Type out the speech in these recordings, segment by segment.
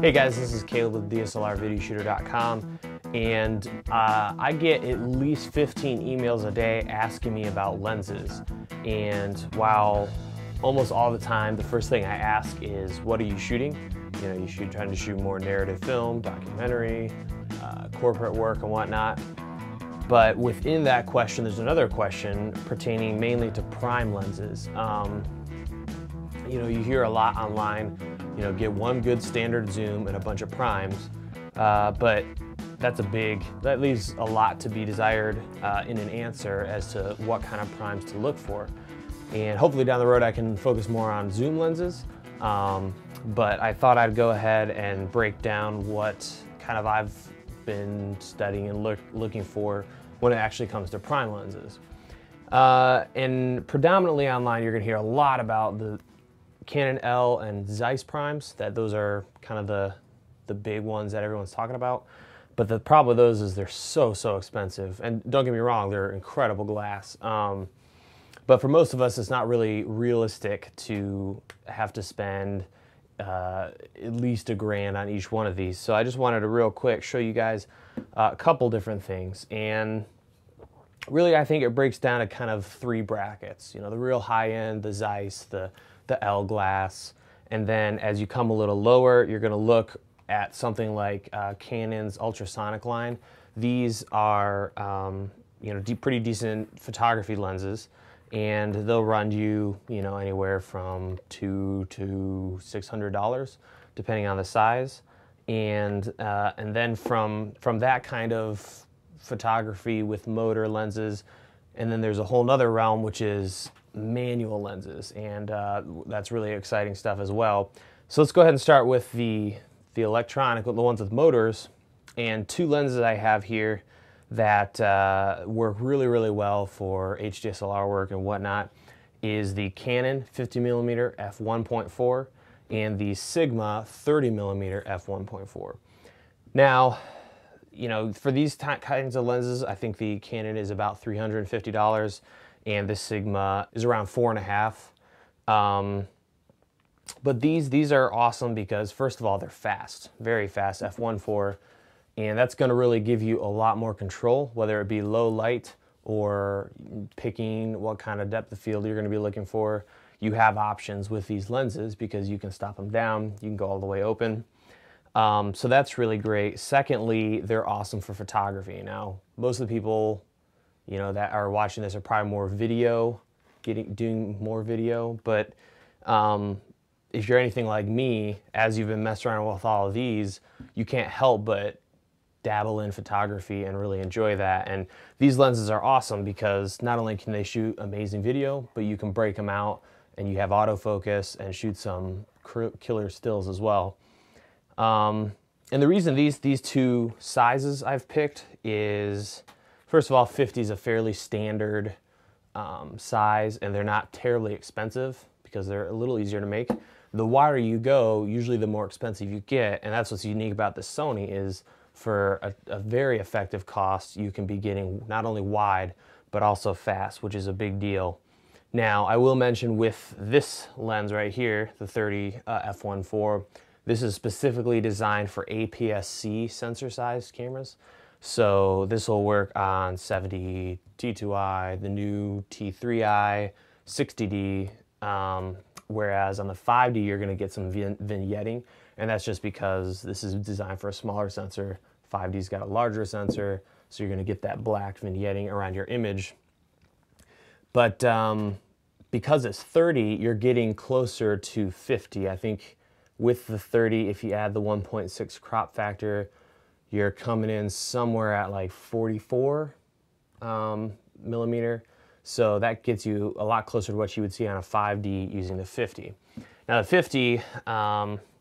Hey guys, this is Caleb with DSLR and I get at least 15 emails a day asking me about lenses. And while almost all the time the first thing I ask is, what are you shooting? You know, trying to shoot more narrative film, documentary, corporate work and whatnot. But within that question, there's another question pertaining mainly to prime lenses. You know, you hear a lot online, you know, get one good standard zoom and a bunch of primes, but that leaves a lot to be desired in an answer as to what kind of primes to look for. And hopefully down the road I can focus more on zoom lenses, but I thought I'd go ahead and break down what kind of I've been studying and looking for when it actually comes to prime lenses. And predominantly online you're going to hear a lot about the Canon L and Zeiss primes, those are kind of the big ones that everyone's talking about. But the problem with those is they're so expensive. And don't get me wrong, they're incredible glass. But for most of us, it's not really realistic to have to spend at least $1,000 on each one of these. So I just wanted to real quick show you guys a couple different things. And really, I think it breaks down to kind of 3 brackets. You know, the real high end, the Zeiss, the L glass, and then as you come a little lower, you're going to look at something like Canon's ultrasonic line. These are you know, pretty decent photography lenses, and they'll run you, you know, anywhere from $200 to $600 depending on the size. And then from that kind of photography with motor lenses, and then there's a whole nother realm which is manual lenses, and that's really exciting stuff as well. So let's go ahead and start with the electronic, the ones with motors. And 2 lenses I have here that work really well for HDSLR work and whatnot is the Canon 50mm f1.4 and the Sigma 30mm f1.4. Now, you know, for these kinds of lenses, I think the Canon is about $350. And the Sigma is around $4.5. But these are awesome because, first of all, they're fast, very fast, f1.4, and that's going to really give you a lot more control, whether it be low light or picking what kind of depth of field you're going to be looking for. You have options with these lenses because you can stop them down, you can go all the way open. So that's really great. Secondly, they're awesome for photography. Now, most of the people, you know, that are watching this are probably more video, doing more video, but if you're anything like me, as you've been messing around with all of these, you can't help but dabble in photography and really enjoy that. And these lenses are awesome because not only can they shoot amazing video, but you can break them out and you have autofocus and shoot some killer stills as well. And the reason these 2 sizes I've picked is, first of all, 50 is a fairly standard size, and they're not terribly expensive because they're a little easier to make. The wider you go, usually the more expensive you get, and that's what's unique about this Sony is for a very effective cost, you can be getting not only wide, but also fast, which is a big deal. Now, I will mention with this lens right here, the 30 f1.4, this is specifically designed for APS-C sensor-sized cameras. So this will work on 70 T2i, the new T3i, 60D, whereas on the 5D you're going to get some vignetting, and that's just because this is designed for a smaller sensor. 5D's got a larger sensor, so you're going to get that black vignetting around your image. But because it's 30, you're getting closer to 50. I think with the 30, if you add the 1.6 crop factor, you're coming in somewhere at like 44 millimeter. So that gets you a lot closer to what you would see on a 5D using the 50. Now the 50,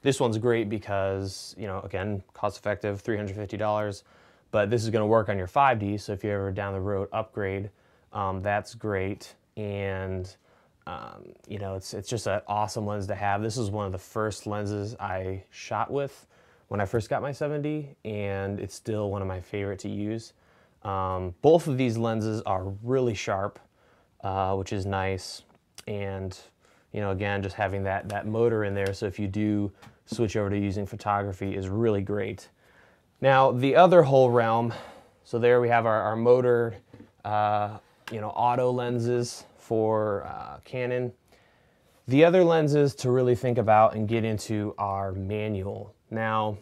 this one's great because, you know, again, cost effective, $350, but this is going to work on your 5D. So if you ever down the road upgrade, that's great. And you know, it's just an awesome lens to have. This is one of the first lenses I shot with when I first got my 7D, and it's still one of my favorite to use. Both of these lenses are really sharp, which is nice, and you know, again, just having that motor in there, so if you do switch over to using photography, is really great. Now, the other whole realm, so there we have our motor, you know, auto lenses for Canon. The other lenses to really think about and get into are manual. Now,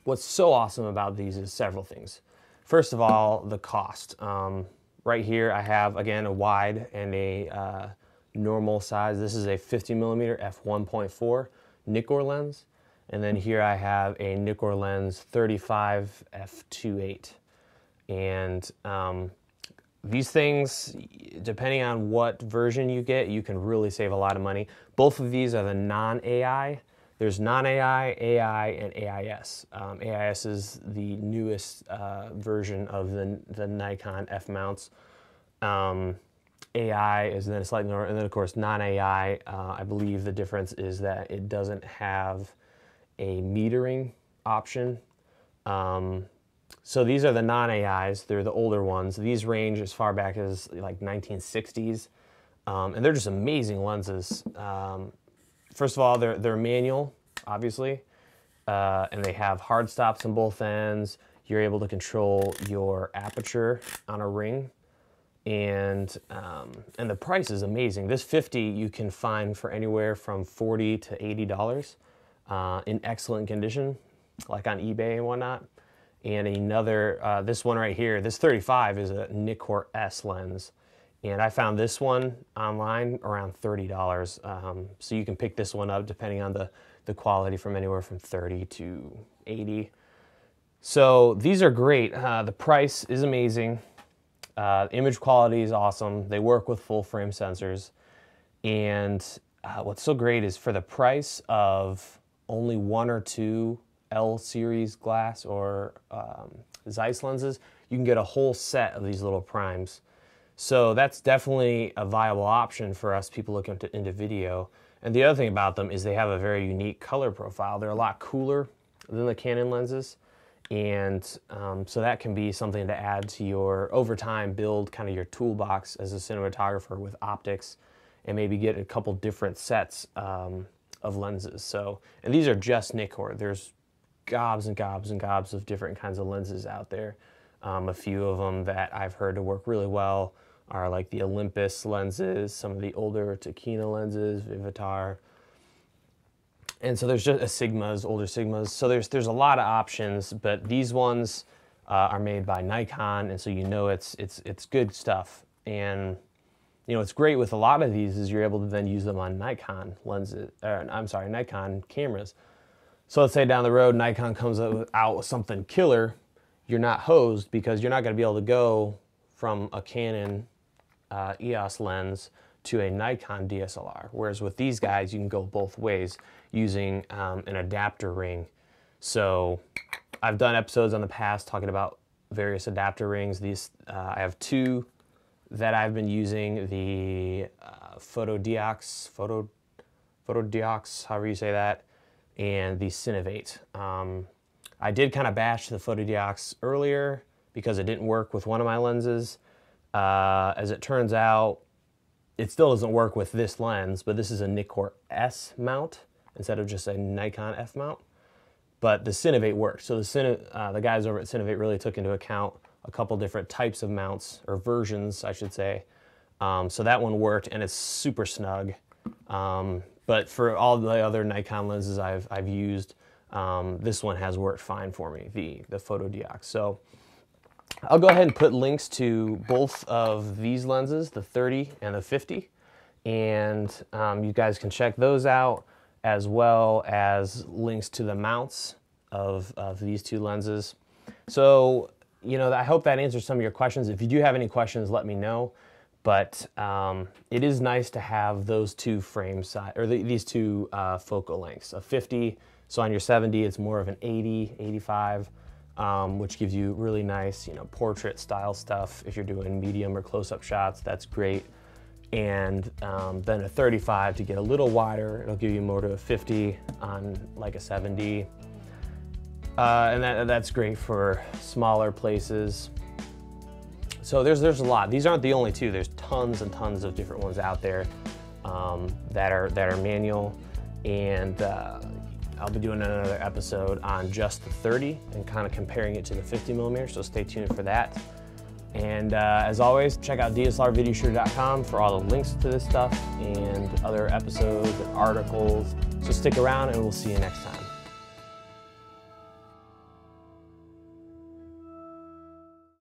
what's so awesome about these is several things. First of all, the cost. Right here I have, again, a wide and a normal size. This is a 50mm f1.4 Nikkor lens. And then here I have a Nikkor lens 35 f2.8. And these things, depending on what version you get, you can really save a lot of money. Both of these are the non-AI. There's non-AI, AI, and AIS. AIS is the newest version of the Nikon F mounts. AI is then slightly lower, and then of course non-AI, I believe the difference is that it doesn't have a metering option. So these are the non-AIs, they're the older ones. These range as far back as like 1960s, and they're just amazing lenses. First of all, they're manual, obviously, and they have hard stops on both ends. You're able to control your aperture on a ring, and the price is amazing. This 50 you can find for anywhere from $40 to $80 in excellent condition, like on eBay and whatnot. And another, this one right here, this 35 is a Nikkor S lens. And I found this one online around $30. So you can pick this one up depending on the quality from anywhere from 30 to 80. So these are great. The price is amazing. Image quality is awesome. They work with full frame sensors. And what's so great is for the price of only 1 or 2 L series glass or Zeiss lenses, you can get a whole set of these little primes. So that's definitely a viable option for us people looking into video. And the other thing about them is they have a very unique color profile. They're a lot cooler than the Canon lenses. And so that can be something to add to your, over time, build kind of your toolbox as a cinematographer with optics, and maybe get a couple different sets of lenses. So, and these are just Nikkor. There's gobs and gobs and gobs of different kinds of lenses out there. A few of them that I've heard to work really well are like the Olympus lenses, some of the older Tokina lenses, Vivitar. And so there's just Sigmas, older Sigmas. So there's a lot of options, but these ones are made by Nikon, and so you know it's good stuff. And you know, what's great with a lot of these is you're able to then use them on Nikon lenses, Nikon cameras. So let's say down the road Nikon comes out with something killer, you're not hosed, because you're not going to be able to go from a Canon EOS lens to a Nikon DSLR. Whereas with these guys, you can go both ways using an adapter ring. So I've done episodes on the past talking about various adapter rings. These I have 2 that I've been using, the Photodiox, however you say that, and the Cinovate. I did kind of bash the Photodiox earlier because it didn't work with one of my lenses. As it turns out, it still doesn't work with this lens, but this is a Nikkor S mount instead of just a Nikon F mount. But the Cinovate worked. So the guys over at Cinovate really took into account a couple different types of mounts, or versions, I should say. So that one worked, and it's super snug. But for all the other Nikon lenses I've used, this one has worked fine for me, the Photodiox. So I'll go ahead and put links to both of these lenses, the 30 and the 50, and you guys can check those out, as well as links to the mounts of these 2 lenses. So, you know, I hope that answers some of your questions. If you do have any questions, let me know. But it is nice to have those 2 frame size, or these 2 focal lengths, a 50. So on your 70, it's more of an 80, 85, which gives you really nice, you know, portrait style stuff. If you're doing medium or close-up shots, that's great. And then a 35 to get a little wider. It'll give you more to a 50 on like a 70. And that's great for smaller places. So there's a lot. These aren't the only 2. There's tons and tons of different ones out there. that are manual, and I'll be doing another episode on just the 30 and kind of comparing it to the 50mm, so stay tuned for that. And as always, check out DSLRvideoshooter.com for all the links to this stuff and other episodes and articles. So stick around and we'll see you next time.